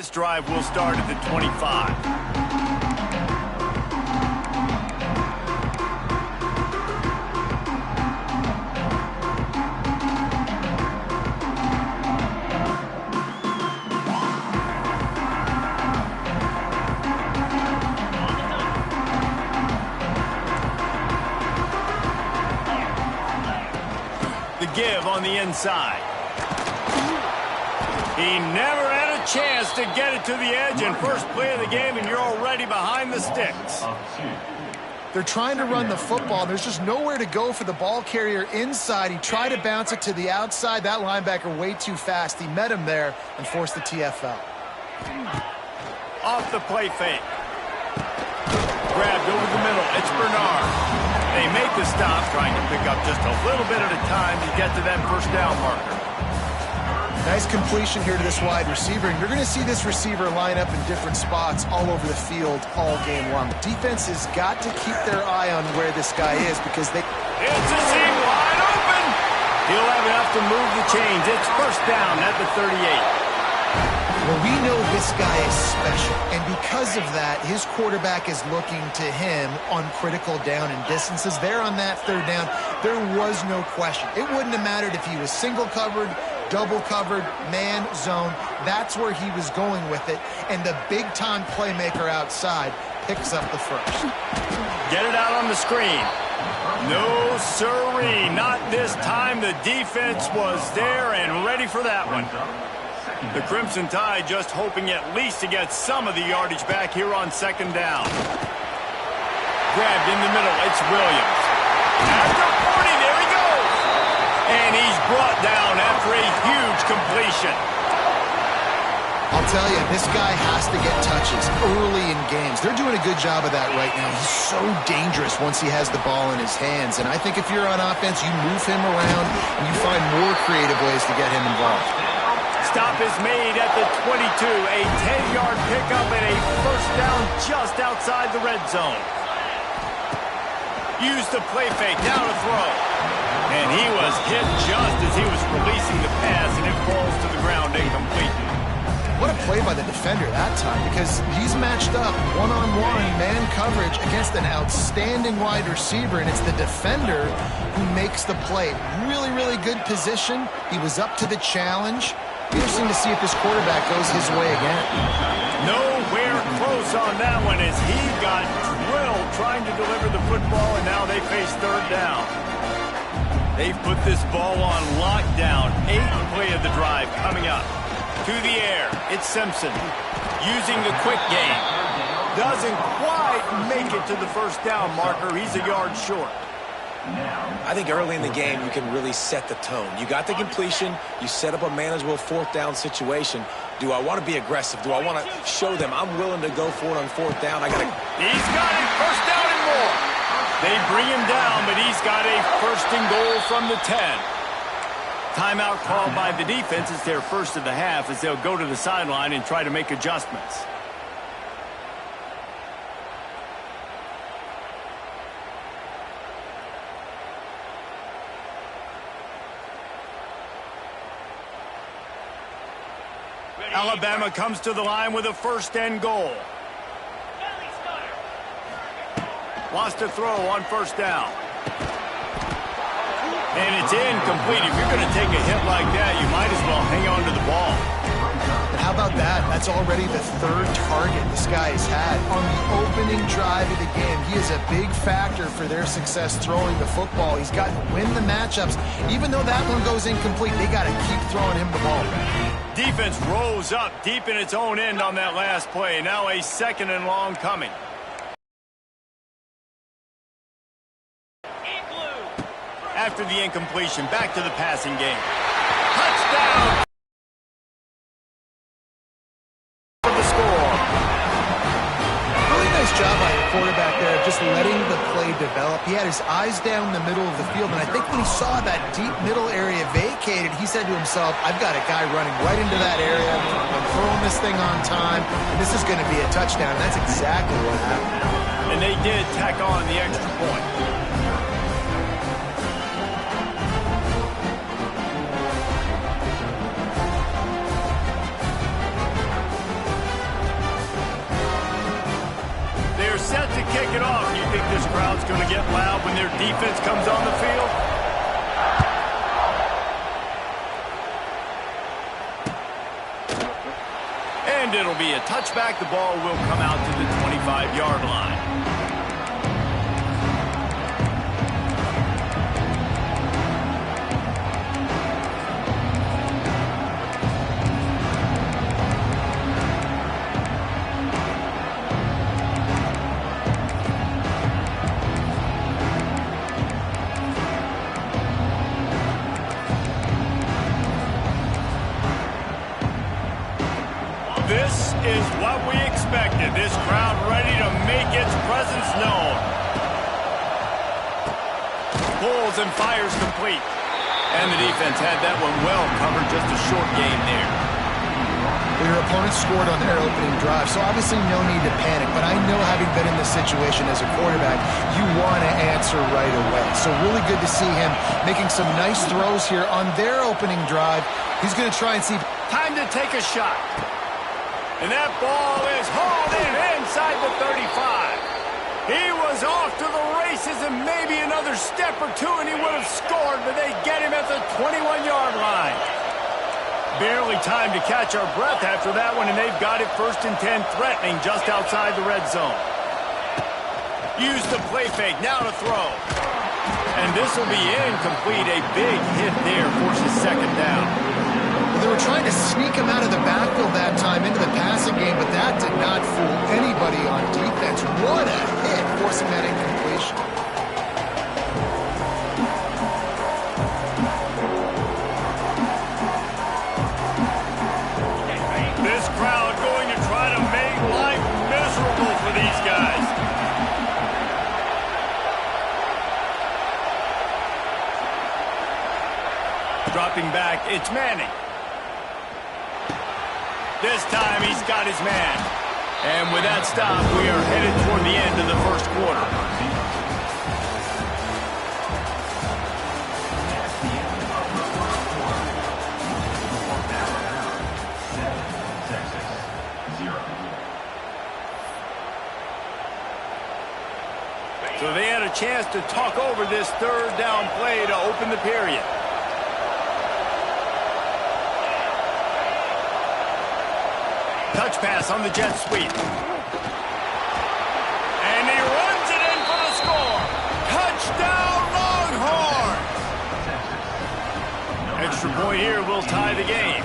defense drive will start at the 25. Give on the inside. He never had a chance to get it to the edge in first play of the game, and you're already behind the sticks. They're trying to run the football. There's just nowhere to go for the ball carrier inside. He tried to bounce it to the outside. That linebacker way too fast. He met him there and forced the TFL. Off the play fake. Grabbed over the middle. It's Bernard. They make the stop, trying to pick up just a little bit at a time to get to that first down marker. Nice completion here to this wide receiver, and you're going to see this receiver line up in different spots all over the field all game long. Defense has got to keep their eye on where this guy is because they... It's a seam wide open! He'll have enough to move the chains. It's first down at the 38. Well, we know this guy is special, and because of that, his quarterback is looking to him on critical down and distances. There on that third down, there was no question. It wouldn't have mattered if he was single covered, double covered, man, zone. That's where he was going with it, and the big-time playmaker outside picks up the first. Get it out on the screen. No, sirree, not this time. The defense was there and ready for that one. The Crimson Tide just hoping at least to get some of the yardage back here on second down. Grabbed in the middle, it's Williams. After 40, there he goes. And he's brought down after a huge completion. I'll tell you, this guy has to get touches early in games. They're doing a good job of that right now. He's so dangerous once he has the ball in his hands. And I think if you're on offense, you move him around and you find more creative ways to get him involved. Stop is made at the 22. A 10-yard pickup and a first down just outside the red zone. Use the play fake, now to throw. And he was hit just as he was releasing the pass, and it falls to the ground incomplete. What a play by the defender that time, because he's matched up one-on-one man coverage against an outstanding wide receiver, and it's the defender who makes the play. Really, really good position. He was up to the challenge. Interesting to see if this quarterback goes his way again. Nowhere close on that one as he got drilled trying to deliver the football, and now they face third down. They've put this ball on lockdown. 8th play of the drive coming up. To the air, it's Simpson using the quick game. Doesn't quite make it to the first down marker. He's a yard short. I think early in the game you can really set the tone. You got the completion, you set up a manageable fourth down situation. Do I want to be aggressive? Do I want to show them I'm willing to go for it on fourth down? He's got it, first down and more. They bring him down, but he's got a first and goal from the 10. Timeout called by the defense. It's their first of the half as they'll go to the sideline and try to make adjustments. Alabama comes to the line with a first and goal. Wants to throw on first down. And it's incomplete. If you're going to take a hit like that, you might as well hang on to the ball. And how about that? That's already the third target this guy has had on the opening drive of the game. He is a big factor for their success throwing the football. He's got to win the matchups. Even though that one goes incomplete, they got to keep throwing him the ball. Defense rose up deep in its own end on that last play. Now a second and long coming. After the incompletion, back to the passing game. Touchdown! For the score. Really nice job by the quarterback there, just letting the play develop. He had his eyes down the middle of the field, and I think when he saw that deep middle area vacated, he said to himself, I've got a guy running right into that area. I'm throwing this thing on time, and this is going to be a touchdown. And that's exactly what happened. And they did tack on the extra point. And it'll be a touchback. The ball will come out to the 25-yard line. This is what we expected. This crowd ready to make its presence known. Pulls and fires complete. And the defense had that one well covered. Just a short game there. Well, your opponent scored on their opening drive, so obviously no need to panic. But I know, having been in this situation as a quarterback, you want to answer right away. So really good to see him making some nice throws here on their opening drive. He's going to try and see. Time to take a shot. And that ball is hauled in inside the 35. He was off to the races and maybe another step or two and he would have scored, but they get him at the 21-yard line. Barely time to catch our breath after that one, and they've got it 1st and 10, threatening just outside the red zone. Use the play fake, now to throw. And this will be incomplete. A big hit there forces 2nd down. They were trying to sneak him out of the backfield that time into the passing game, but that did not fool anybody on defense. What a hit, forcing that incompletion. This crowd going to try to make life miserable for these guys. Dropping back, it's Manning. This time he's got his man. And with that stop, we are headed toward the end of the 1st quarter. So they had a chance to talk over this 3rd down play to open the period. Touch pass on the jet sweep. And he runs it in for the score. Touchdown, Longhorns! Extra point here will tie the game.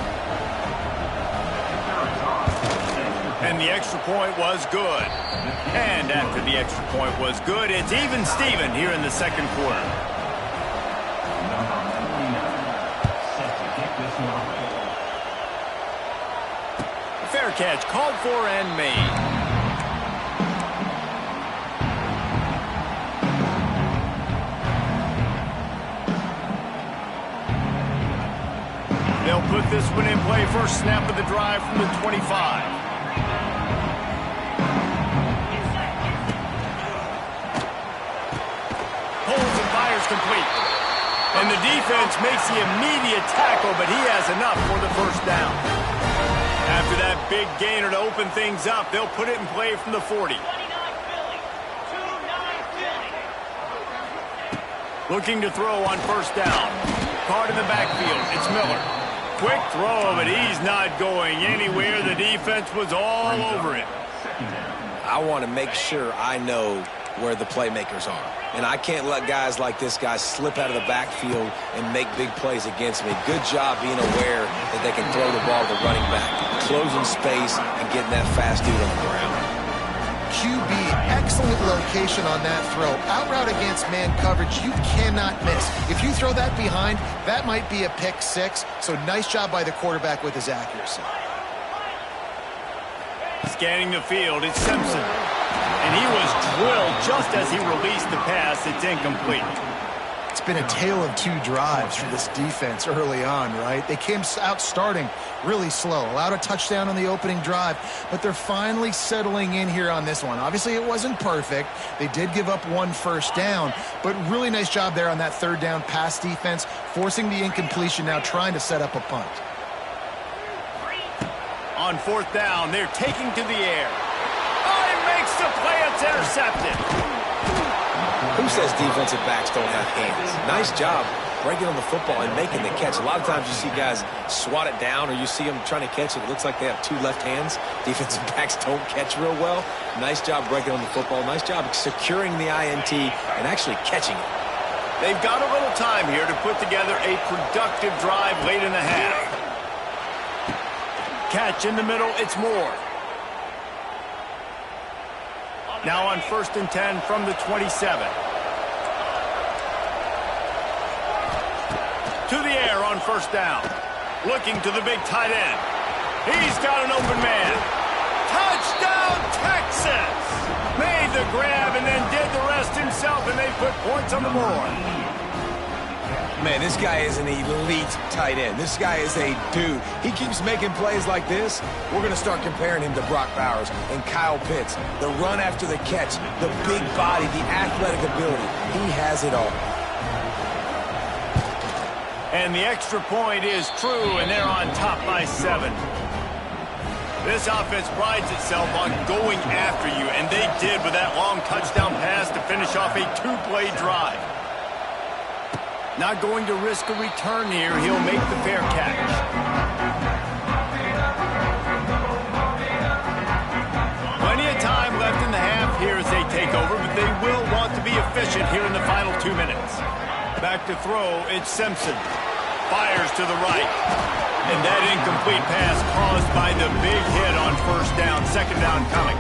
And the extra point was good. And after the extra point was good, it's even Steven here in the 2nd quarter. Fair catch, called for and made. They'll put this one in play. First snap of the drive from the 25. Pulls and fires complete. And the defense makes the immediate tackle, but he has enough for the 1st down. After that big gainer to open things up, they'll put it in play from the 40. Looking to throw on 1st down. Caught in the backfield. It's Miller. Quick throw, but he's not going anywhere. The defense was all over it. I want to make sure I know where the playmakers are. And I can't let guys like this guy slip out of the backfield and make big plays against me. Good job being aware that they can throw the ball to the running back, closing space and getting that fast dude on the ground. QB, excellent location on that throw. Out route against man coverage, you cannot miss. If you throw that behind, that might be a pick 6. So nice job by the quarterback with his accuracy. Scanning the field, it's Simpson. And he was drilled just as he released the pass. It's incomplete. It's been a tale of 2 drives for this defense early on, right? They came out starting really slow, allowed a touchdown on the opening drive, but they're finally settling in here on this one. Obviously, it wasn't perfect. They did give up 1 first down, but really nice job there on that 3rd down pass defense, forcing the incompletion, now trying to set up a punt. On 4th down, they're taking to the air. Oh, he makes the play. It's intercepted. Who says defensive backs don't have hands? Nice job breaking on the football and making the catch. A lot of times you see guys swat it down, or you see them trying to catch it. It looks like they have two left hands. Defensive backs don't catch real well. Nice job breaking on the football. Nice job securing the INT and actually catching it. They've got a little time here to put together a productive drive late in the half. Catch in the middle, it's Moore. Now on 1st and 10 from the 27. To the air on 1st down. Looking to the big tight end. He's got an open man. Touchdown, Texas! Made the grab and then did the rest himself, and they put points on the board. Man, this guy is an elite tight end. This guy is a dude. He keeps making plays like this. We're going to start comparing him to Brock Bowers and Kyle Pitts. The run after the catch, the big body, the athletic ability. He has it all. And the extra point is true, and they're on top by 7. This offense prides itself on going after you, and they did with that long touchdown pass to finish off a 2-play drive. Not going to risk a return here. He'll make the fair catch. Plenty of time left in the half here as they take over, but they will want to be efficient here in the final 2 minutes. Back to throw, it's Simpson. Fires to the right. And that incomplete pass caused by the big hit on 1st down. 2nd down coming.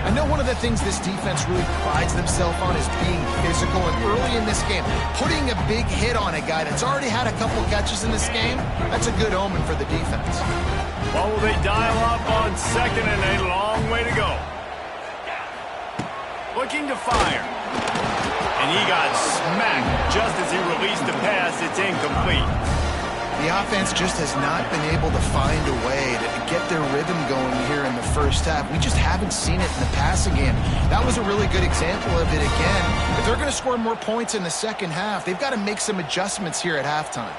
I know one of the things this defense really prides themselves on is being physical, and early in this game, putting a big hit on a guy that's already had a couple catches in this game, that's a good omen for the defense. Well, will they dial up on 2nd and a long way to go? Looking to fire. And he got smacked just as he released the pass. It's incomplete. The offense just has not been able to find a way to get their rhythm going here in the first half. We just haven't seen it in the passing game. That was a really good example of it again. If they're going to score more points in the second half, they've got to make some adjustments here at halftime.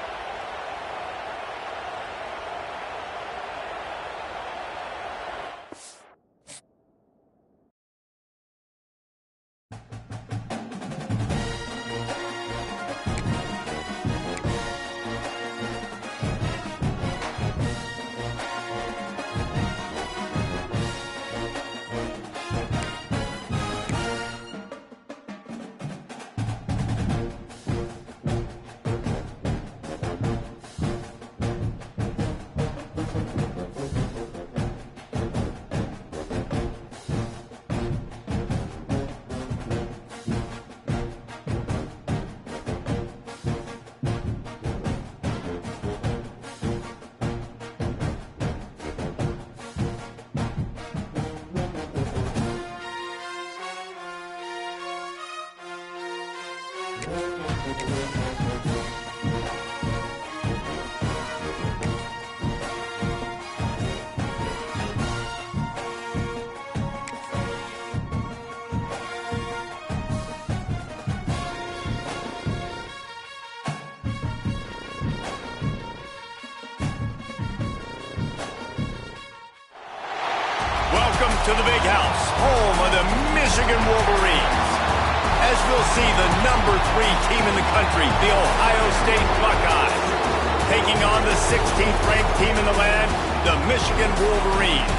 To the big house, home of the Michigan Wolverines. As we'll see, the number 3 team in the country, the Ohio State Buckeyes, taking on the 16th ranked team in the land, the Michigan Wolverines.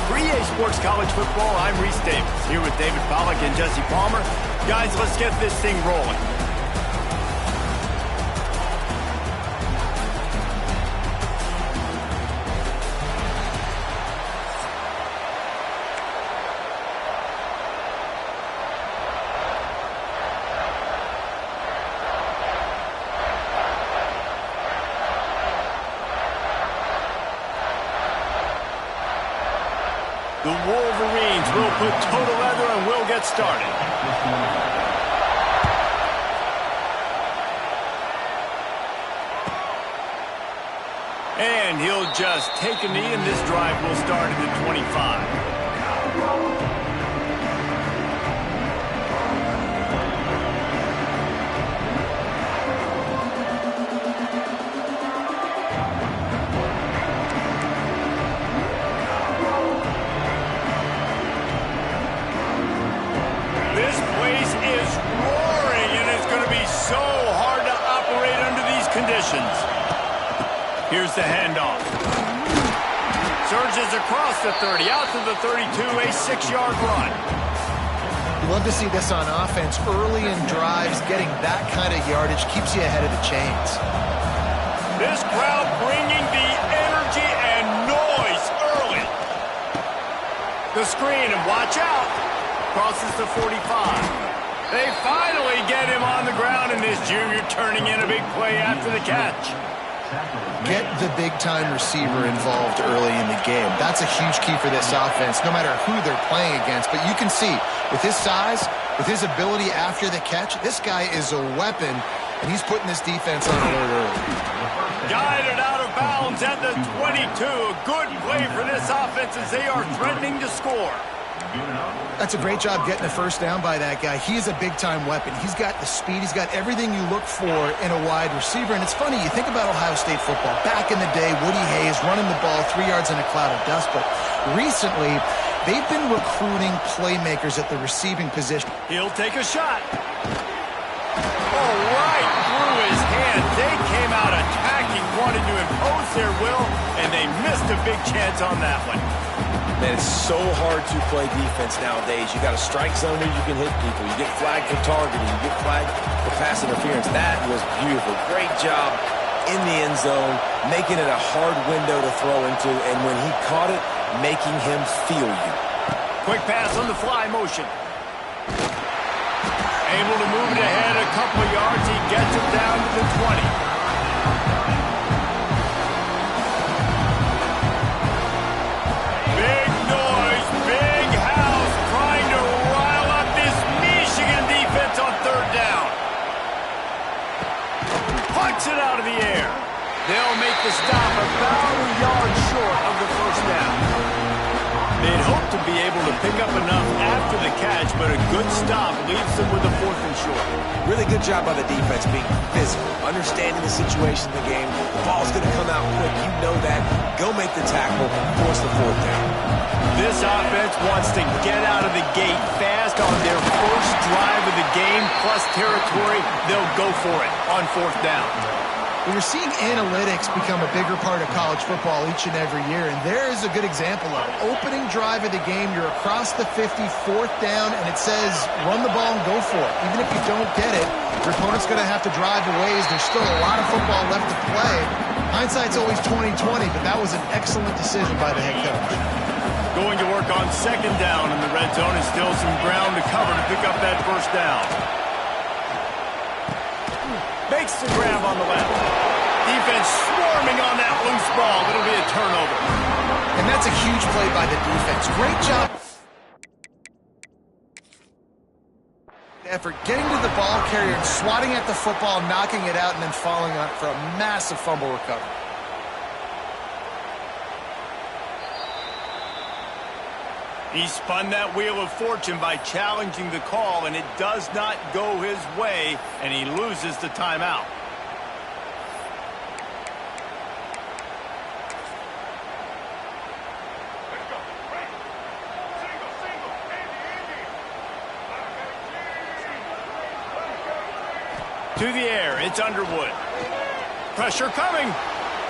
For EA Sports College Football, I'm Reese Davis, here with David Pollack and Jesse Palmer. Guys, let's get this thing rolling. The Wolverines will put toe to leather and will get started. And he'll just take a knee, and this drive will start at the 25. This place is roaring, and it's going to be so hard to operate formations. Here's the handoff. Surges across the 30, out to the 32, a 6-yard run. You love to see this on offense. Early in drives, getting that kind of yardage keeps you ahead of the chains. This crowd bringing the energy and noise early. The screen, and watch out. Crosses the 45. They finally get him on the ground, and this junior turning in a big play after the catch. Get the big-time receiver involved early in the game. That's a huge key for this offense, no matter who they're playing against. But you can see, with his size, with his ability after the catch, this guy is a weapon, and he's putting this defense on alert early. Guided out of bounds at the 22. A good play for this offense as they are threatening to score. That's a great job getting a first down by that guy. He is a big-time weapon. He's got the speed. He's got everything you look for in a wide receiver. And it's funny, you think about Ohio State football. Back in the day, Woody Hayes running the ball 3 yards in a cloud of dust. But recently, they've been recruiting playmakers at the receiving position. He'll take a shot. Oh, right through his hand. They came out attacking, wanted to impose their will, and they missed a big chance on that one. Man, it's so hard to play defense nowadays. You got a strike zone where you can hit people. You get flagged for targeting. You get flagged for pass interference. That was beautiful. Great job in the end zone, making it a hard window to throw into, and when he caught it, making him feel you. Quick pass on the fly motion. Able to move it ahead a couple of yards. He gets it down to the 20. Big noise, big house, trying to rile up this Michigan defense on third down. Punch it out of the air. They'll make the stop about a yard short of the first down. They'd hope to be able to pick up enough after the catch, but a good stop leaves them with a 4th and short. Really good job by the defense being physical, understanding the situation in the game. The ball's going to come out quick. You know that. Go make the tackle, force the 4th down. This offense wants to get out of the gate fast on their first drive of the game, plus territory. They'll go for it on 4th down. We're seeing analytics become a bigger part of college football each and every year, and there is a good example of it. Opening drive of the game, you're across the 50, 4th down, and it says run the ball and go for it. Even if you don't get it, your opponent's going to have to drive a ways. There's still a lot of football left to play. Hindsight's always 20/20, but that was an excellent decision by the head coach. Going to work on 2nd down in the red zone, and still some ground to cover to pick up that first down. Makes the grab on the left. Defense swarming on that loose ball. It'll be a turnover. And that's a huge play by the defense. Great job. Effort getting to the ball carrier and swatting at the football, knocking it out, and then falling on it for a massive fumble recovery. He spun that wheel of fortune by challenging the call, and it does not go his way, and he loses the timeout. To the air, it's Underwood. Pressure coming.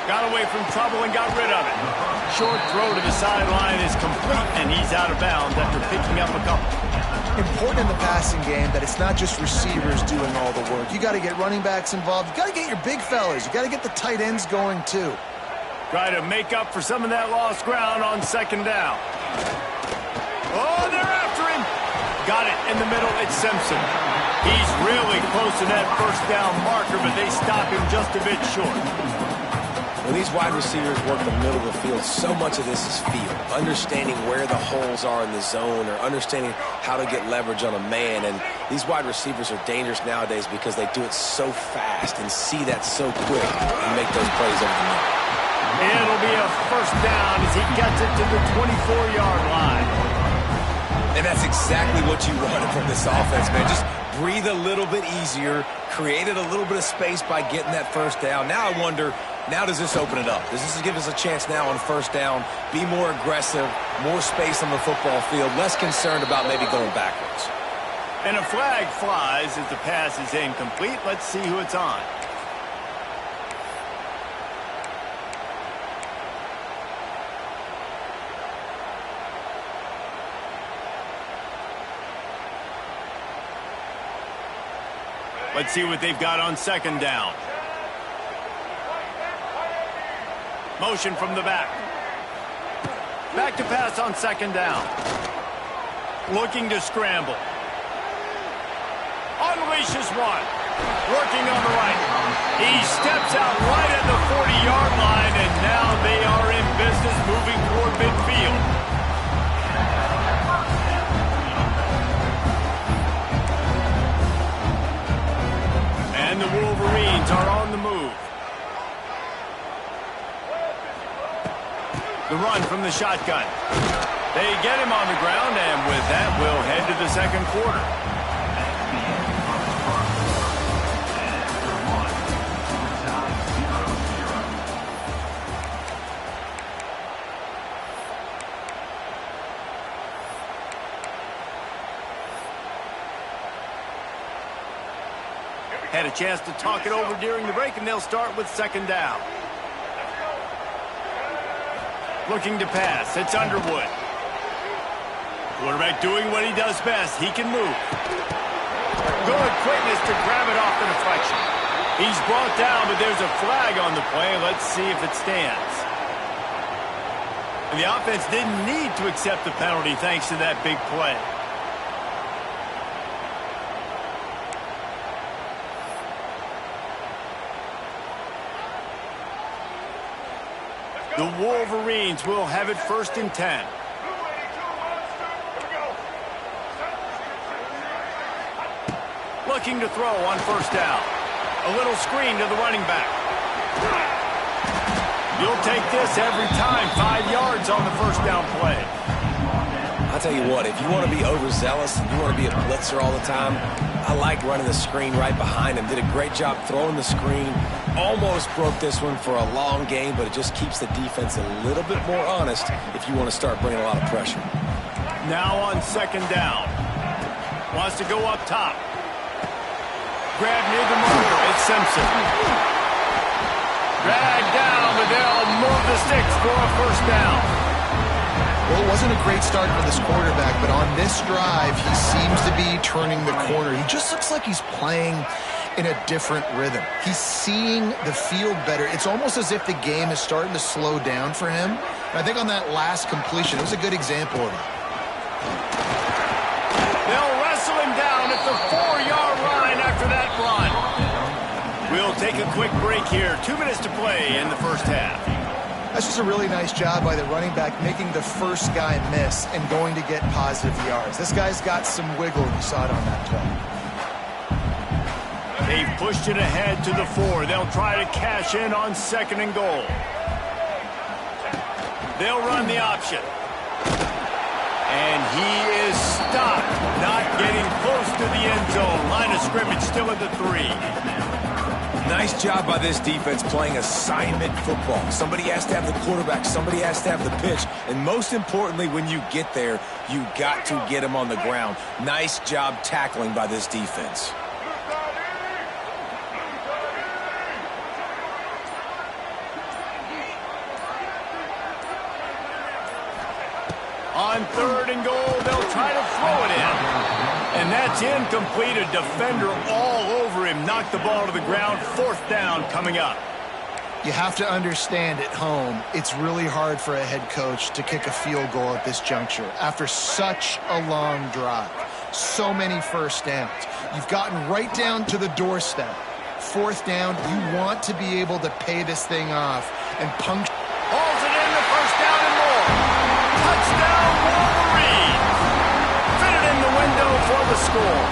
Got away from trouble and got rid of it. Short throw to the sideline is complete, and he's out of bounds after picking up a couple. Important in the passing game that it's not just receivers doing all the work. You got to get running backs involved. You got to get your big fellas. You got to get the tight ends going too. Try to make up for some of that lost ground on 2nd down. Oh, they're after him. Got it in the middle. It's Simpson. He's really close to that first down marker, but they stop him just a bit short. When these wide receivers work the middle of the field, so much of this is feel. Understanding where the holes are in the zone or understanding how to get leverage on a man. And these wide receivers are dangerous nowadays because they do it so fast and see that so quick and make those plays over the middle. It'll be a first down as he gets it to the 24-yard line. And that's exactly what you wanted from this offense, man. Just breathe a little bit easier, created a little bit of space by getting that first down. Now I wonder, now does this open it up? Does this give us a chance now on 1st down, be more aggressive, more space on the football field, less concerned about maybe going backwards? And a flag flies as the pass is incomplete. Let's see who it's on. Let's see what they've got on second down. Motion from the back. Back to pass on second down. Looking to scramble. Unleashes one. Working on the right. He steps out right at the 40-yard line, and now they are in business moving toward midfield. And the Wolverines are on the move. The run from the shotgun. They get him on the ground, and with that, we'll head to the second quarter. Had a chance to talk it over during the break, and they'll start with second down. Looking to pass. It's Underwood. Quarterback doing what he does best. He can move. Good quickness to grab it off the deflection. He's brought down, but there's a flag on the play. Let's see if it stands. And the offense didn't need to accept the penalty thanks to that big play. The Wolverines will have it 1st and 10. Looking to throw on first down. A little screen to the running back. You'll take this every time. 5 yards on the first down play. I'll tell you what, if you want to be overzealous and you want to be a blitzer all the time, I like running the screen right behind him. Did a great job throwing the screen. Almost broke this one for a long game, but it just keeps the defense a little bit more honest if you want to start bringing a lot of pressure. Now on second down. Wants to go up top. Grab near the marker. It's Simpson. Dragged down, but they'll move the sticks for a first down. Well, it wasn't a great start for this quarterback, but on this drive, he seems to be turning the corner. He just looks like he's playing in a different rhythm. He's seeing the field better. It's almost as if the game is starting to slow down for him. And I think on that last completion, it was a good example of it. They'll wrestle him down at the 4-yard line after that run. We'll take a quick break here. 2 minutes to play in the first half. That's just a really nice job by the running back, making the first guy miss and going to get positive yards. This guy's got some wiggle. You saw it on that play. They've pushed it ahead to the 4. They'll try to cash in on second and goal. They'll run the option. And he is stopped, not getting close to the end zone. Line of scrimmage still at the 3. Nice job by this defense playing assignment football. Somebody has to have the quarterback. Somebody has to have the pitch. And most importantly, when you get there, you got to get him on the ground. Nice job tackling by this defense. On third and goal, they'll try to throw it in. And that's incomplete. A defender all over him. Knocked the ball to the ground. 4th down coming up. You have to understand at home, it's really hard for a head coach to kick a field goal at this juncture after such a long drive. So many first downs. You've gotten right down to the doorstep. 4th down, you want to be able to pay this thing off and puncture. Hauls it in the first down and more. Touchdown, Wolverines. Fit it in the window for the score.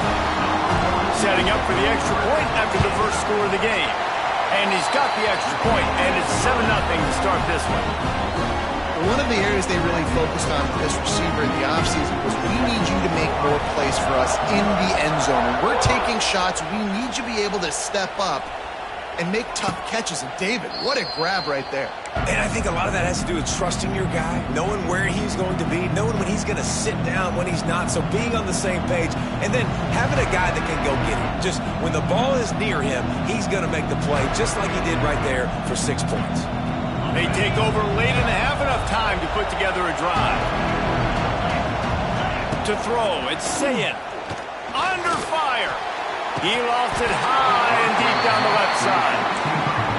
Setting up for the extra point after the first score of the game. And he's got the extra point, and it's 7-0 to start this one. One of the areas they really focused on with this receiver in the offseason was we need you to make more plays for us in the end zone. When we're taking shots, we need you to be able to step up and make tough catches. And David, what a grab right there. And I think a lot of that has to do with trusting your guy, knowing where he's going to be, knowing when he's going to sit down, when he's not. So being on the same page, and then having a guy that can go get him. Just when the ball is near him, he's going to make the play, just like he did right there for 6 points. They take over late in the half, enough time to put together a drive. To throw, it's Sayin. Under fire. He lost it high and deep down the left side.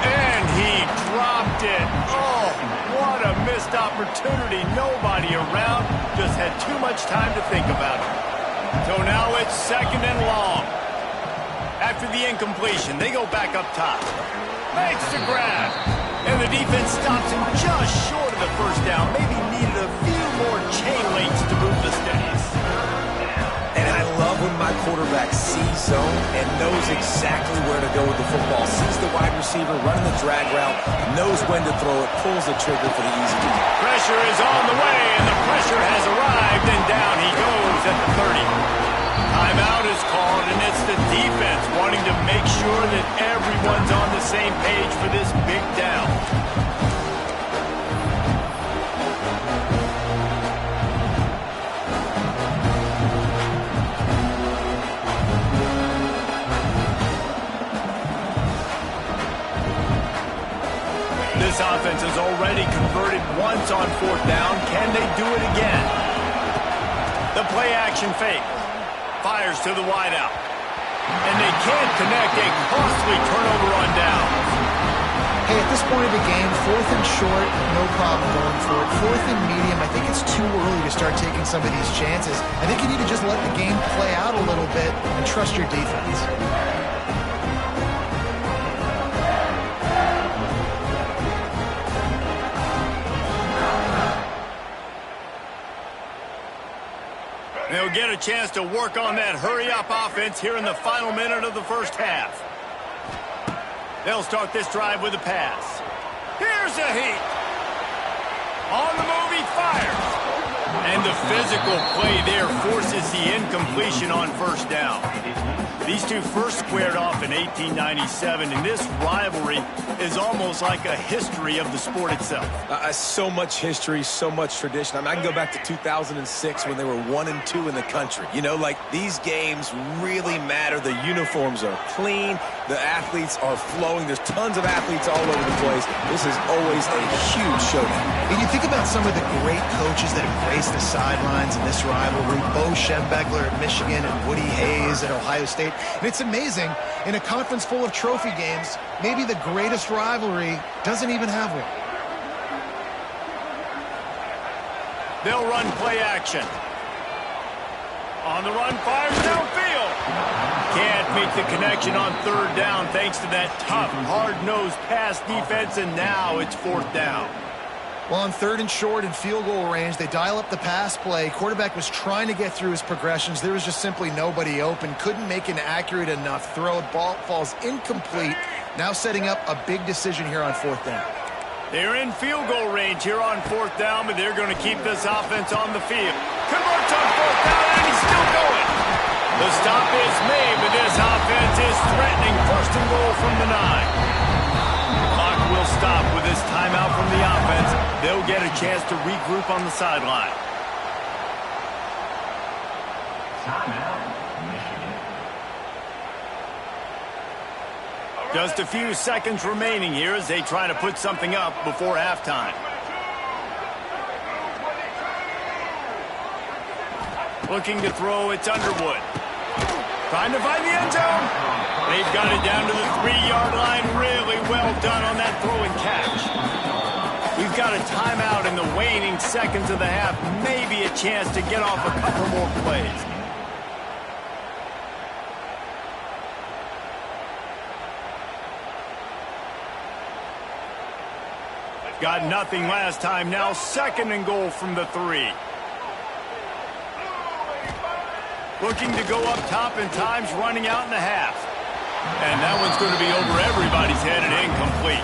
And he dropped it. Oh, what a missed opportunity. Nobody around. Just had too much time to think about it. So now it's 2nd and long. After the incompletion, they go back up top. Makes the grab. And the defense stops him just short of the first down. Maybe needed a few more chain links to move the sticks. And I love when my quarterback sees zone and knows exactly where to go with the football. Sees the wide receiver running the drag route, knows when to throw it, pulls the trigger for the easy one. Pressure is on the way, and the pressure has arrived, and down he goes at the 30. Timeout is called, and it's the defense wanting to make sure that everyone's on the same page for this big down. This offense has already converted once on 4th down. Can they do it again? The play-action fake. Fires to the wideout. And they can't connect a costly turnover on downs. Hey, at this point of the game, 4th and short, no problem going for it. 4th and medium, I think it's too early to start taking some of these chances. I think you need to just let the game play out a little bit and trust your defense. They'll get a chance to work on that hurry-up offense here in the final minute of the first half. They'll start this drive with a pass. Here's a heat. On the move, he fires. And the physical play there forces the incompletion on 1st down. These two first squared off in 1897, and this rivalry is almost like a history of the sport itself. So much history, so much tradition. I mean, I can go back to 2006 when they were 1-2 in the country. You know, like, these games really matter. The uniforms are clean. The athletes are flowing. There's tons of athletes all over the place. This is always a huge showdown. And you think about some of the great coaches that have graced the sidelines in this rivalry. Bo Schembechler at Michigan and Woody Hayes at Ohio State. And it's amazing, in a conference full of trophy games, maybe the greatest rivalry doesn't even have one. They'll run play action. On the run, fires downfield. Can't make the connection on 3rd down thanks to that tough, hard-nosed pass defense, and now it's 4th down. Well, on 3rd and short and field goal range, they dial up the pass play. Quarterback was trying to get through his progressions. There was just simply nobody open. Couldn't make an accurate enough throw. Ball falls incomplete. Now setting up a big decision here on 4th down. They're in field goal range here on 4th down, but they're going to keep this offense on the field. Converts on 4th down, and he's still going. The stop is made, but this offense is threatening 1st and goal from the 9. Clock will stop with this timeout from the offense. They'll get a chance to regroup on the sideline. Just a few seconds remaining here as they try to put something up before halftime. Looking to throw, it's Underwood. Trying to find the end zone. They've got it down to the 3-yard line. Really well done on that throw and catch. We've got a timeout in the waning seconds of the half. Maybe a chance to get off a couple more plays. Got nothing last time. Now 2nd and goal from the 3. Looking to go up top, and time's running out in the half. And that one's going to be over everybody's head and incomplete.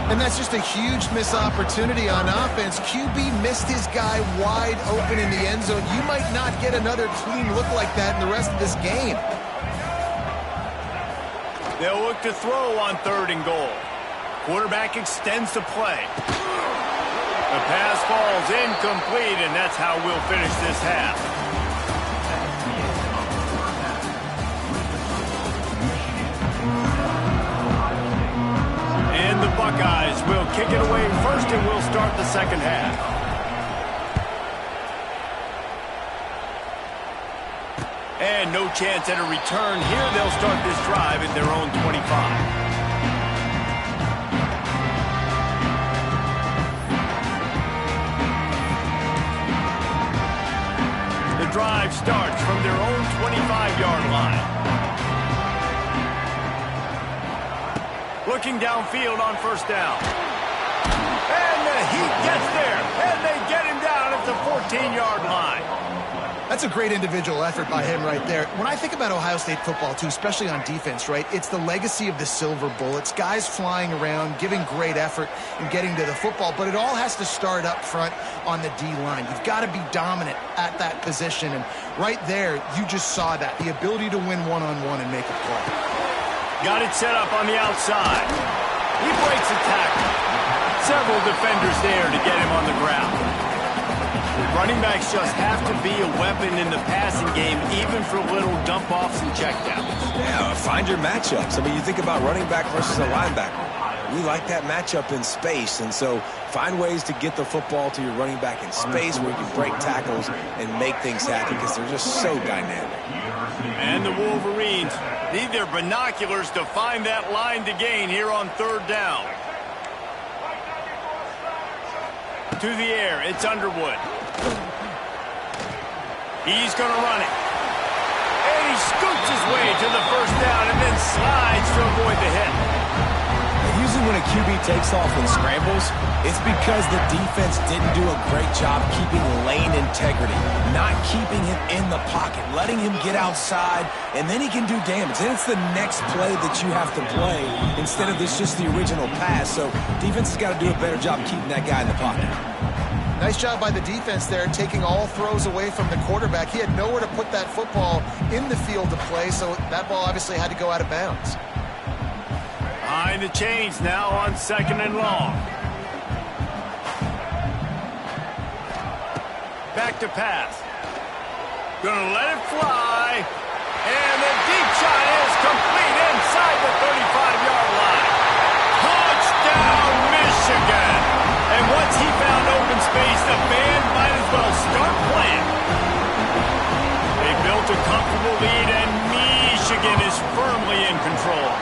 And that's just a huge missed opportunity on offense. QB missed his guy wide open in the end zone. You might not get another clean look like that in the rest of this game. They'll look to throw on 3rd and goal. Quarterback extends the play. The pass falls incomplete, and that's how we'll finish this half. And the Buckeyes will kick it away first, and we'll start the second half. And no chance at a return here. They'll start this drive at their own 25. Drive starts from their own 25-yard line. Looking downfield on first down. And the Heat gets there, and they get him down at the 14-yard line. That's a great individual effort by him right there. When I think about Ohio State football, too, especially on defense, right, it's the legacy of the Silver Bullets, guys flying around, giving great effort and getting to the football, but it all has to start up front on the D-line. You've got to be dominant at that position, and right there, you just saw that, the ability to win one-on-one and make a play. Got it set up on the outside. He breaks a tackle. Several defenders there to get him on the ground. Running backs just have to be a weapon in the passing game, even for little dump-offs and checkdowns. Yeah, find your matchups. I mean, you think about running back versus a linebacker. We like that matchup in space, and so find ways to get the football to your running back in space where you can break tackles and make things happen because they're just so dynamic. And the Wolverines need their binoculars to find that line to gain here on third down. To the air, it's Underwood. He's going to run it. And he scoots his way to the first down and then slides to avoid the hit. Usually when a QB takes off and scrambles, it's because the defense didn't do a great job keeping lane integrity, not keeping him in the pocket, letting him get outside, and then he can do damage. Then it's the next play that you have to play instead of this just the original pass. So defense has got to do a better job keeping that guy in the pocket. Nice job by the defense there, taking all throws away from the quarterback. He had nowhere to put that football in the field to play, so that ball obviously had to go out of bounds. Behind the chains now on second and long. Back to pass. Gonna let it fly. And the deep shot is complete inside the 35-yard line. Touchdown, Michigan! And once he found open space, the band might as well start playing. They built a comfortable lead, and Michigan is firmly in control.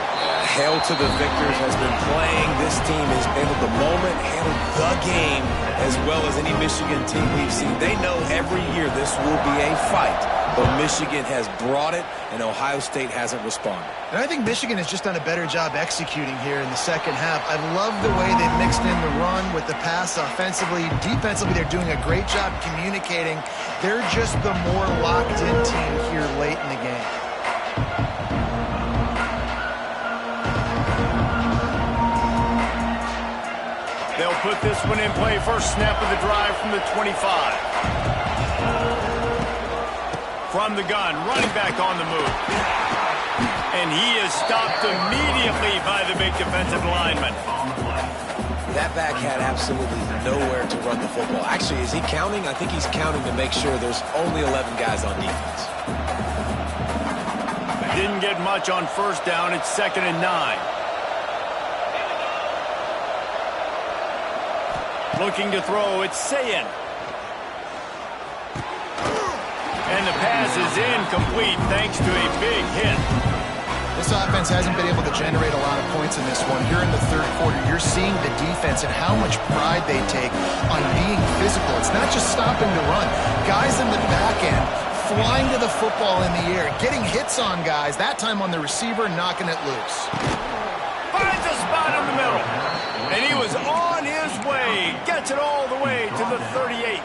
Hail to the victors has been playing. This team has handled the moment, handled the game, as well as any Michigan team we've seen. They know every year this will be a fight, but Michigan has brought it, and Ohio State hasn't responded. And I think Michigan has just done a better job executing here in the second half. I love the way they mixed in the run with the pass offensively. Defensively, they're doing a great job communicating. They're just the more locked-in team here late in the game. They'll put this one in play. First snap of the drive from the 25. From the gun, running back on the move. And he is stopped immediately by the big defensive lineman. That back had absolutely nowhere to run the football. Actually, is he counting? I think he's counting to make sure there's only 11 guys on defense. Didn't get much on first down. It's 2nd and 9. Looking to throw, it's Sayin. And the pass is incomplete thanks to a big hit. This offense hasn't been able to generate a lot of points in this one. Here in the third quarter, you're seeing the defense and how much pride they take on being physical. It's not just stopping to run. Guys in the back end flying to the football in the air, getting hits on guys, that time on the receiver, knocking it loose. Finds a spot in the middle. And he was on his way. Gets it all the way to the 38.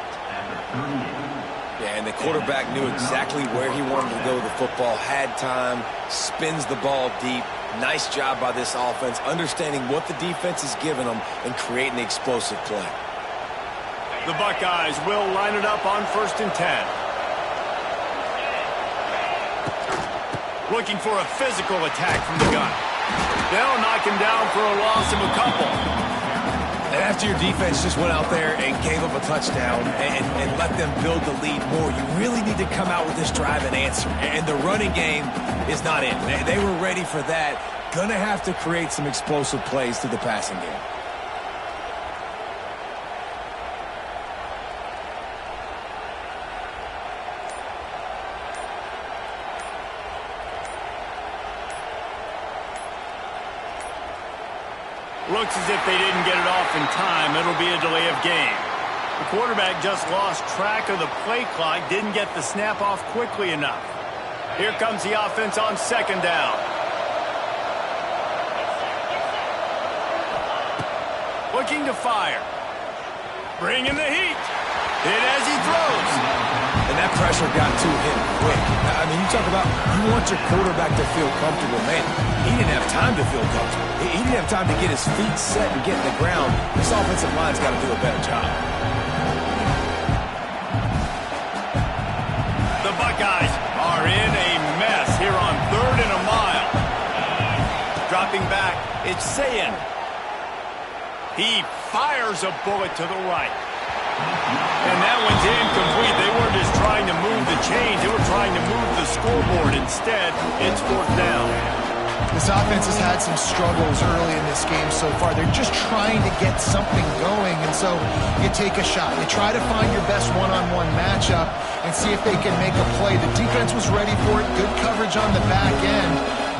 Yeah, and the quarterback knew exactly where he wanted to go with the football, had time, spins the ball deep. Nice job by this offense, understanding what the defense is giving them and creating the explosive play. The Buckeyes will line it up on 1st and 10. Looking for a physical attack from the gun. They'll knock him down for a loss of a couple. And after your defense just went out there and gave up a touchdown and let them build the lead more, you really need to come out with this drive and answer. And the running game is not in. They were ready for that. Going to have to create some explosive plays through the passing game. Looks as if they didn't get it off in time. It'll be a delay of game. The quarterback just lost track of the play clock, didn't get the snap off quickly enough. Here comes the offense on second down. Looking to fire. Bringing the heat. Hit as he throws. And that pressure got to him quick. I mean, you talk about you want your quarterback to feel comfortable. Man, he didn't have time to feel comfortable. He didn't have time to get his feet set and get in the ground. This offensive line's got to do a better job. The Buckeyes are in a mess here on 3rd and a mile. Dropping back, it's Sayin. He fires a bullet to the right. And that one's incomplete. They weren't just trying to move the chains. They were trying to move the scoreboard. Instead, it's 4th down. This offense has had some struggles early in this game so far. They're just trying to get something going, and so you take a shot. You try to find your best one-on-one matchup and see if they can make a play. The defense was ready for it. Good coverage on the back end.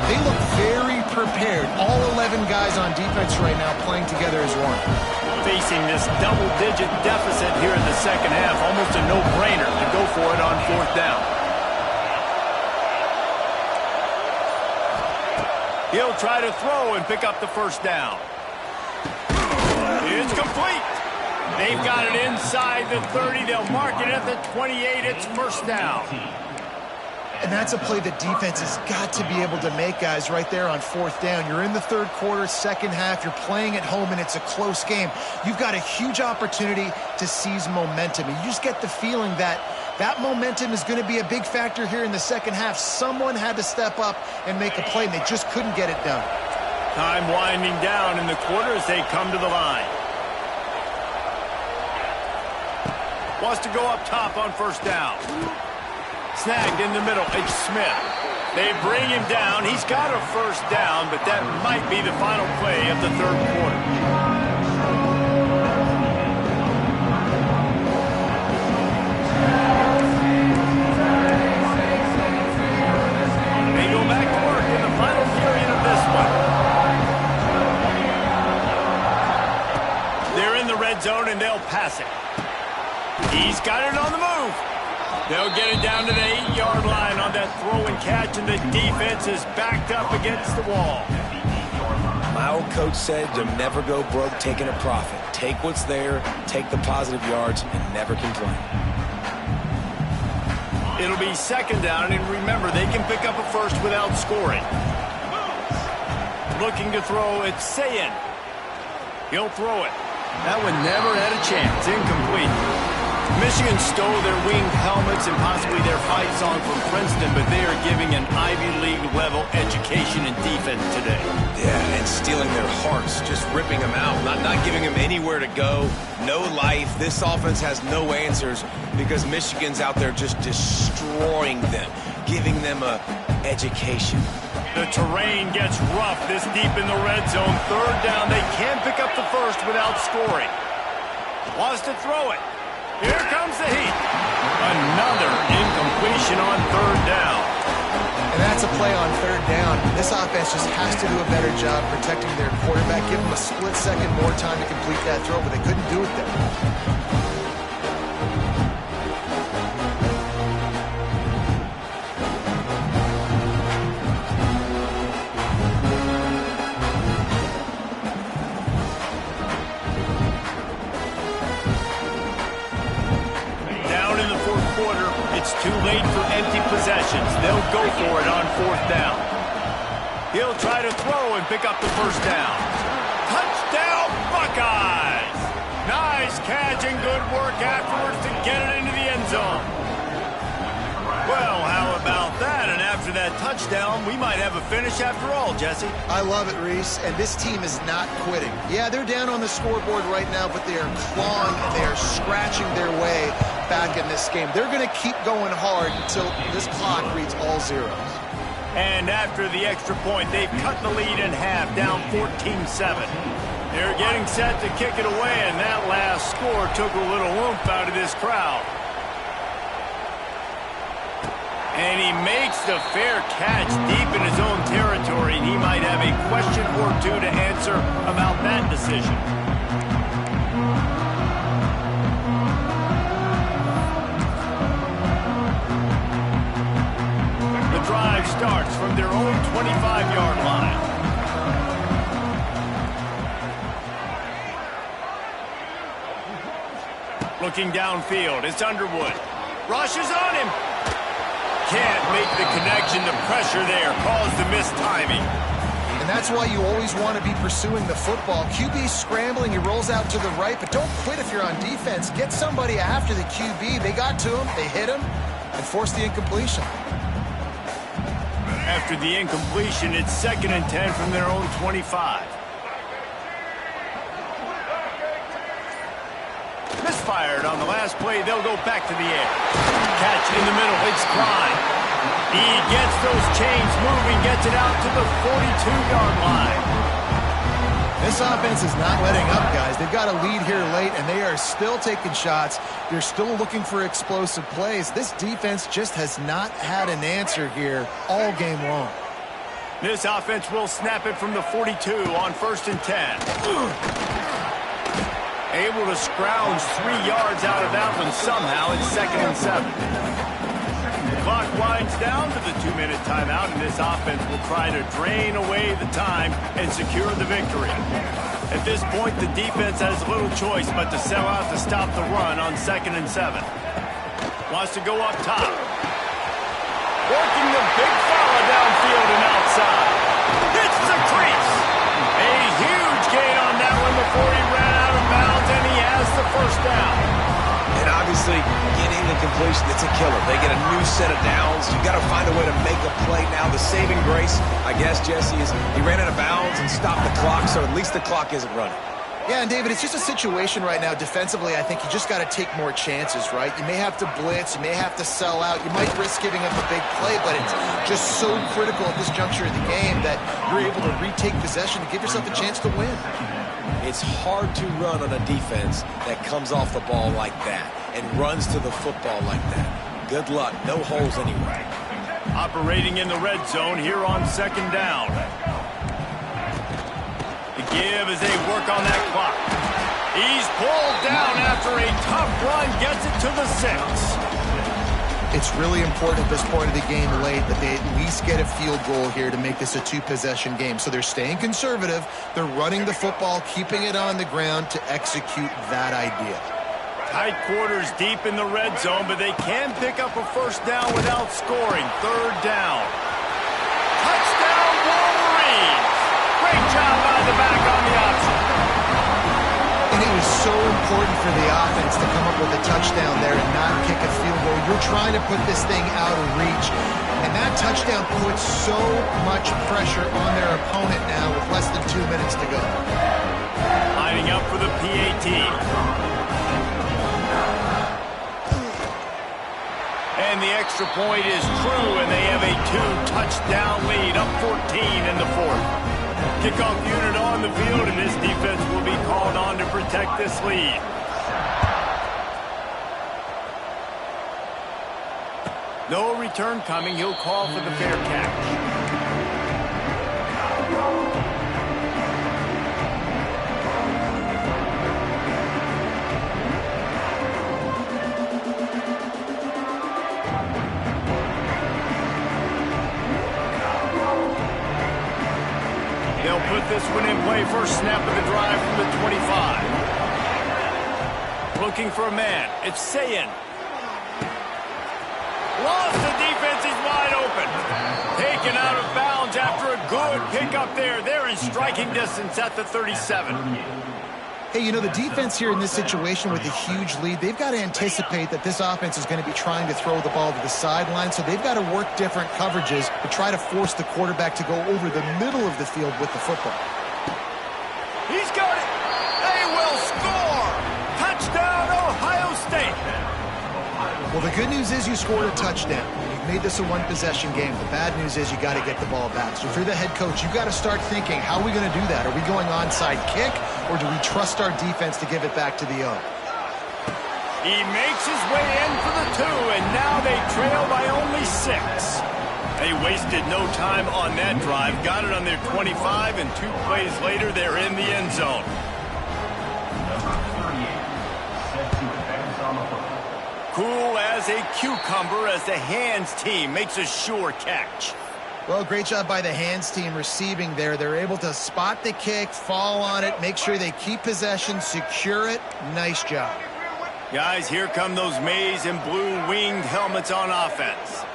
They look very prepared. All 11 guys on defense right now playing together as one. Facing this double-digit deficit here in the second half, almost a no-brainer to go for it on 4th down. He'll try to throw and pick up the first down. It's complete. They've got it inside the 30. They'll mark it at the 28. It's first down. And that's a play the defense has got to be able to make, guys, right there on 4th down. You're in the 3rd quarter, second half. You're playing at home, and it's a close game. You've got a huge opportunity to seize momentum. And you just get the feeling that that momentum is going to be a big factor here in the second half. Someone had to step up and make a play, and they just couldn't get it done. Time winding down in the quarter as they come to the line. Wants to go up top on first down. Snagged in the middle, it's Smith. They bring him down. He's got a first down, but that might be the final play of the 3rd quarter. They go back to work in the final period of this one. They're in the red zone, and they'll pass it. He's got it on the move. They'll get it down to the 8-yard line on that throw and catch, and the defense is backed up against the wall. My old coach said to never go broke taking a profit. Take what's there, take the positive yards, and never complain. It'll be second down, and remember, they can pick up a first without scoring. Looking to throw, it's Sayin. He'll throw it. That one never had a chance. Incomplete. Michigan stole their winged helmets and possibly their fight song from Princeton, but they are giving an Ivy League-level education in defense today. Yeah, and stealing their hearts, just ripping them out, not giving them anywhere to go, no life. This offense has no answers because Michigan's out there just destroying them, giving them a education. The terrain gets rough this deep in the red zone. 3rd down, they can pick up the first without scoring. Wants to throw it. Here comes the heat. Another incompletion on 3rd down. And that's a play on 3rd down. This offense just has to do a better job protecting their quarterback. Give them a split second more time to complete that throw, but they couldn't do it there. It's too late for empty possessions. They'll go for it on 4th down. He'll try to throw and pick up the first down. Touchdown, Buckeyes! Nice catch and good work afterwards to get it into the end zone. Well, how about that? And after that touchdown, we might have a finish after all, Jesse. I love it, Reese, and this team is not quitting. Yeah, they're down on the scoreboard right now, but they are clawing, they are scratching their way back in this game. They're going to keep going hard until this clock reads all zeros. And after the extra point, they've cut the lead in half, down 14-7. They're getting set to kick it away, and that last score took a little oomph out of this crowd. And he makes the fair catch deep in his own territory. He might have a question or two to answer about that decision. The drive starts from their own 25-yard line. Looking downfield, it's Underwood. Rushes on him. Can't make the connection. The pressure there caused the missed timing. And that's why you always want to be pursuing the football. QB's scrambling, he rolls out to the right, but don't quit if you're on defense. Get somebody after the QB. They got to him, they hit him, and forced the incompletion. After the incompletion, it's 2nd and 10 from their own 25. Misfired on the last play. They'll go back to the air. Catch in the middle. It's Klein. He gets those chains moving, gets it out to the 42-yard line. This offense is not letting up, guys. They've got a lead here late, and they are still taking shots. They're still looking for explosive plays. This defense just has not had an answer here all game long. This offense will snap it from the 42 on 1st and 10. Able to scrounge 3 yards out of that one somehow. It's 2nd and 7. The clock winds down to the 2-minute timeout, and this offense will try to drain away the time and secure the victory. At this point, the defense has little choice but to sell out to stop the run on 2nd and 7. Wants to go up top. Working the big fella downfield and outside. Hits the crease. A huge gain on that one before he ran out of bounds, and he has the 1st down. And obviously, getting the completion, it's a killer. They get a new set of downs. You've got to find a way to make a play now. The saving grace, I guess, Jesse, is he ran out of bounds and stopped the clock, so at least the clock isn't running. Yeah, and David, it's just a situation right now defensively. I think you just got to take more chances, right? You may have to blitz, you may have to sell out, you might risk giving up a big play, but it's just so critical at this juncture of the game that you're able to retake possession to give yourself a chance to win. It's hard to run on a defense that comes off the ball like that and runs to the football like that. Good luck. No holes anywhere. Operating in the red zone here on 2nd down. The give as they work on that clock. He's pulled down after a tough run, gets it to the 6. It's really important at this point of the game late that they at least get a field goal here to make this a 2-possession game. So they're staying conservative. They're running the football, keeping it on the ground to execute that idea. Tight quarters deep in the red zone, but they can pick up a 1st down without scoring. 3rd down. Touchdown, Wolverines! Great job by the back on the option. And it was so important for the offense to come up with a touchdown there and not kick a field goal. You're trying to put this thing out of reach. And that touchdown puts so much pressure on their opponent now with less than 2 minutes to go. Lining up for the PAT. And the extra point is true, and they have a 2-touchdown lead, up 14 in the 4th. Kickoff unit on the field, and this defense will be called on to protect this lead. No return coming. He'll call for the fair catch. They'll put this one in play. First snap of the drive from the 25. Looking for a man. It's Sayin. Lost the defense. He's wide open. Taken out of bounds after a good pickup there. They're in striking distance at the 37. Hey, you know, the defense here in this situation with a huge lead, they've got to anticipate that this offense is going to be trying to throw the ball to the sideline, so they've got to work different coverages to try to force the quarterback to go over the middle of the field with the football. He's got it. They will score. Touchdown, Ohio State. Well, the good news is you scored a touchdown. You've made this a 1-possession game. The bad news is you got to get the ball back. So if you're the head coach, you've got to start thinking, how are we going to do that? Are we going onside kick, or do we trust our defense to give it back to the O? He makes his way in for the 2, and now they trail by only 6. They wasted no time on that drive, got it on their 25, and 2 plays later, they're in the end zone. Cool as a cucumber as the Hands team makes a sure catch. Well, great job by the Hands team receiving there. They're able to spot the kick, fall on it, make sure they keep possession, secure it. Nice job. Guys, here come those maize and blue winged helmets on offense.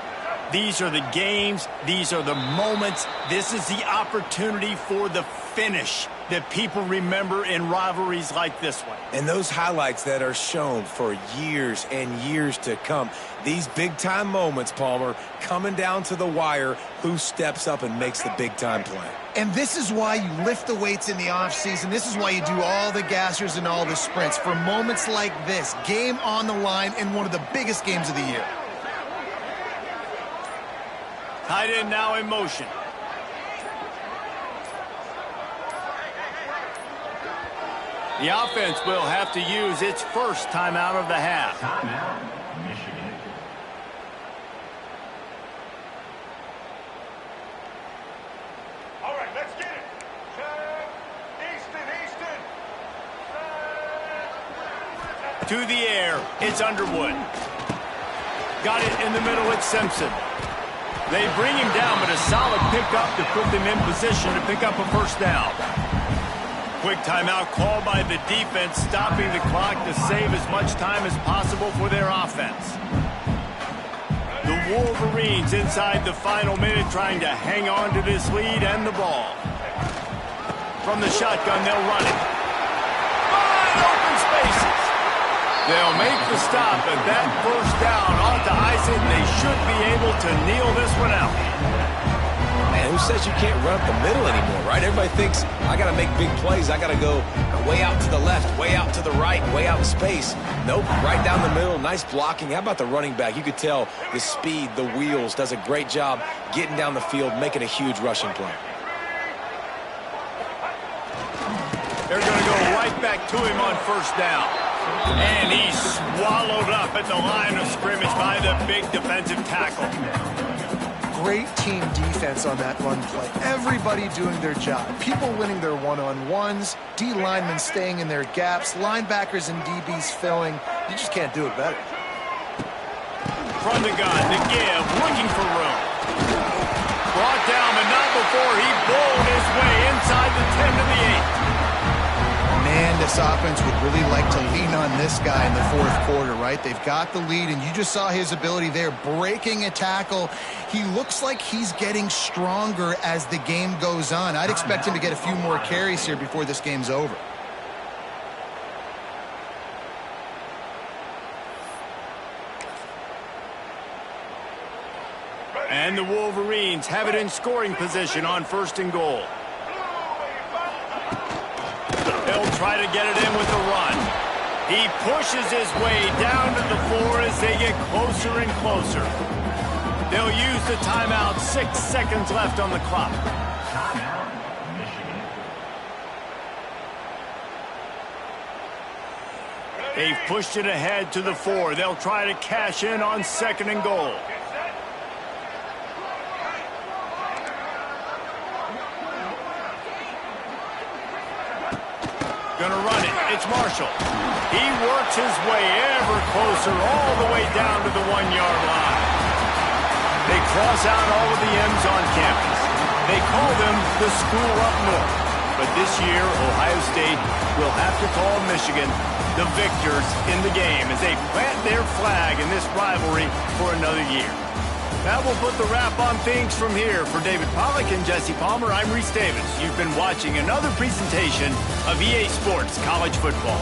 These are the games. These are the moments. This is the opportunity for the finish that people remember in rivalries like this one. And those highlights that are shown for years and years to come. These big-time moments, Palmer, coming down to the wire, who steps up and makes the big-time play. And this is why you lift the weights in the offseason. This is why you do all the gassers and all the sprints. For moments like this, game on the line in one of the biggest games of the year. Tight end now in motion. The offense will have to use its first timeout of the half. Timeout, Michigan. All right, let's get it. Easton. To the air, it's Underwood. Got it in the middle, it's Simpson. They bring him down, but a solid pickup to put them in position to pick up a first down. Quick timeout called by the defense, stopping the clock to save as much time as possible for their offense. The Wolverines inside the final minute trying to hang on to this lead and the ball. From the shotgun, they'll run it. Wide open spaces. They'll make the stop, and that first down ought to ice it, and they should be able to kneel this one out. Man, who says you can't run up the middle anymore, right? Everybody thinks, I got to make big plays. I got to go way out to the left, way out to the right, way out in space. Nope, right down the middle. Nice blocking. How about the running back? You could tell the speed, the wheels, does a great job getting down the field, making a huge rushing play. They're going to go right back to him on first down. And he's swallowed up at the line of scrimmage by the big defensive tackle. Great team defense on that run play. Everybody doing their job. People winning their one-on-ones, D linemen staying in their gaps, linebackers and DBs filling. You just can't do it better. From the gun, the give, looking for room. Brought down, but not before he bowled his way inside the 10 to the 8. Man, this offense would really like to lean on this guy in the fourth quarter, right? They've got the lead, and you just saw his ability there, breaking a tackle. He looks like he's getting stronger as the game goes on. I'd expect him to get a few more carries here before this game's over. And the Wolverines have it in scoring position on first and goal. They'll try to get it in with the run. He pushes his way down to the floor as they get closer and closer. They'll use the timeout. 6 seconds left on the clock. Timeout, Michigan. They've pushed it ahead to the 4. They'll try to cash in on second and goal. Gonna run it. It's Marshall. He works his way ever closer all the way down to the 1-yard line. They cross out all of the M's on campus. They call them the school up north. But this year, Ohio State will have to call Michigan the victors in the game as they plant their flag in this rivalry for another year. That will put the wrap on things from here. For David Pollack and Jesse Palmer, I'm Reese Davis. You've been watching another presentation of EA Sports College Football.